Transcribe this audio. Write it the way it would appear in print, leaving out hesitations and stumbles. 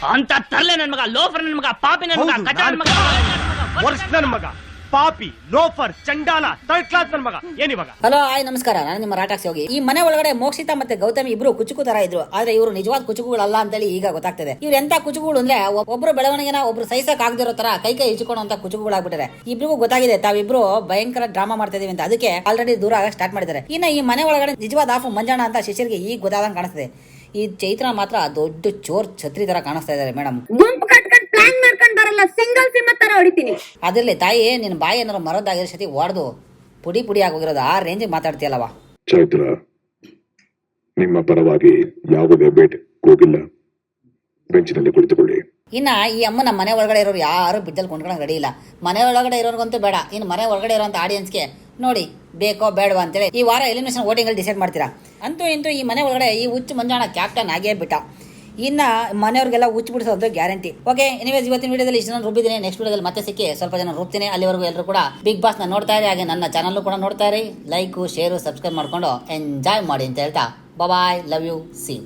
ಅಂತ ತರ್ಲೆ ನನ್ ಮಗ, ಲೋಫರ್ ನನ್ ಮಗ, ಪಾಪಿ ನನ್ ಮಗ, ಕಚ ನನ್ ಮಗ, ವರ್ಷ ನನ್ ಮಗ, ಪಾಪಿ, ಲೋಫರ್, ಚಂಡಾಲ, ಥರ್ಡ್ ಕ್ಲಾಸ್ ನನ್ ಮಗ. ಏನಿವಾಗ? ಹಲೋ, ಹಾಯ್, ನಮಸ್ಕಾರ. ನಾನು ನಿಮ್ಮ ರಾಟಾಕ್ಸಿ ಹೋಗಿ. ಈ ಮನೆ ಒಳಗಡೆ ಮೋಕ್ಷಿತಾ ಮತ್ತೆ ಗೌತಮಿ ಇಬ್ರು ಕುಚುಕು ತರ ಇದ್ರು. ಆದ್ರೆ ಇವರು ನಿಜವಾದ ಕುಚುಕುಗಳಲ್ಲ ಅಂತೇಳಿ ಈಗ ಗೊತ್ತಾಗ್ತದೆ. ಇವ್ರು ಎಂತ ಕುಚುಕುಗಳು ಅಂದ್ರೆ ಒಬ್ರು ಬೆಳವಣಿಗೆನ ಒಬ್ರು ಸಹಿಸಕ್ ಆಗದಿರೋ ತರ ಕೈ ಹಿಚ್ಕೊಳ್ಳುವಂತ ಕುಚುಕುಗಳಾಗ್ಬಿಟ್ಟಿದೆ. ಇಬ್ರಿಗೂ ಗೊತ್ತಾಗಿದೆ ತಾವಿಬ್ರು ಭಯಂಕರ ಡ್ರಾಮಾ ಮಾಡ್ತಾ ಇದೀವಿ ಅಂತ. ಅದಕ್ಕೆ ಆಲ್ರೆಡಿ ದೂರ ಆಗಕ್ಕೆ ಸ್ಟಾರ್ಟ್ ಮಾಡಿದ್ದಾರೆ. ಇನ್ನ ಈ ಮನೆ ಒಳಗಡೆ ನಿಜವಾದ ಆಫ್ ಮಂಜಾಣ ಅಂತ ಶಿಷ್ಯರಿಗೆ ಈಗ ಗೊತ್ತಾದಂಗೆ ಕಾಣಿಸ್ತದೆ. ಈ ಚೈತ್ರ ಮಾತ್ರ ದೊಡ್ಡ ಚೋರ್ ಛತ್ರಿ ತರ ಕಾಣಿಸ್ತಾ ಇದ್ದಾರೆ ಮೇಡಮ್. ಪ್ಲಾನ್ ಮಾಡ್ಕೊಂಡ್ ಬರಲ್ಲ, ಸಿಂಗಲ್ ಸಿಮ್ ತರ ಹೊಡಿತೀನಿ. ಅದ್ರಲ್ಲಿ ತಾಯಿ ನಿನ್ ಬಾಯಿ ಏನಾರು ಮರದಾಗಿರೋ ಸತಿ ಹೊಡೆದು ಪುಡಿ ಪುಡಿ ಆಗೋಗಿರೋದು ಆ ರೇಂಜ್ ಮಾತಾಡ್ತೀಯಲ್ಲವಾ? ಚೈತ್ರ, ನಿಮ್ಮ ಪರವಾಗಿ ಯಾವುದೇ ಬೇಟೆ ಹೋಗಿಲ್ಲ. ಬೆಂಚಿನಲ್ಲಿ ಕುಳಿತುಕೊಳ್ಳಿ. ಇನ್ನ ಈ ಅಮ್ಮನ ಮನೆ ಒಳಗಡೆ ಇರೋರು ಯಾರು ಬಿದ್ದಲ್ಲಿ ಕೊಂಡ್ಕೊಳಕ್ ರೆಡಿ ಇಲ್ಲ. ಮನೆ ಒಳಗಡೆ ಇರೋರ್ಗಂತೂ ಬೇಡ, ಇನ್ನು ಮನೆ ಒಳಗಡೆ ಇರೋಂಥ ಆಡಿಯನ್ಸ್ಗೆ ನೋಡಿ ಬೇಕೋ ಬೇಡವಾ ಅಂತೇಳಿ ಈ ವಾರ ಎಲಿಮಿನೇಷನ್ ವೋಟಿಂಗ್ ಅಲ್ಲಿ ಡಿಸೈಡ್ ಮಾಡ್ತೀರಾ. ಅಂತೂ ಇಂತೂ ಈ ಮನೆ ಒಳಗಡೆ ಈ ಹುಚ್ಚು ಮಂಜಾಣ ಕ್ಯಾಪ್ಟನ್ ಆಗೇ ಬಿಟ್ಟ. ಇನ್ನ ಮನೆಯವ್ರಿಗೆಲ್ಲ ಹುಚ್ಚು ಬಿಡಿಸೋದು ಗ್ಯಾರಂಟಿ. ಓಕೆ, ಎನಿವೇಸ್ ಇವತ್ತಿನ ವಿಡಿಯೋದಲ್ಲಿ ಇಷ್ಟು ಜನ ರುಬ್ಬಿದ್ದೀನಿ. ನೆಕ್ಸ್ಟ್ ವಿಡಿಯೋದಲ್ಲಿ ಮತ್ತೆ ಸಿಕ್ಕಿ ಸ್ವಲ್ಪ ಜನ ರುಬ್ತೀನಿ. ಅಲ್ಲಿವರೆಗೂ ಎಲ್ಲರೂ ಕೂಡ ಬಿಗ್ ಬಾಸ್ನ ನೋಡ್ತಾ ಇರಿ, ಹಾಗೆ ನನ್ನ ಚಾನಲ್ ಕೂಡ ನೋಡ್ತಾ ಇರಿ. ಲೈಕ್, ಶೇರು, ಸಬ್ಸ್ಕ್ರೈಬ್ ಮಾಡ್ಕೊಂಡು ಎಂಜಾಯ್ ಮಾಡಿ ಅಂತ ಹೇಳ್ತಾ ಬಾಯ್, ಲವ್ ಯು, ಸಿ.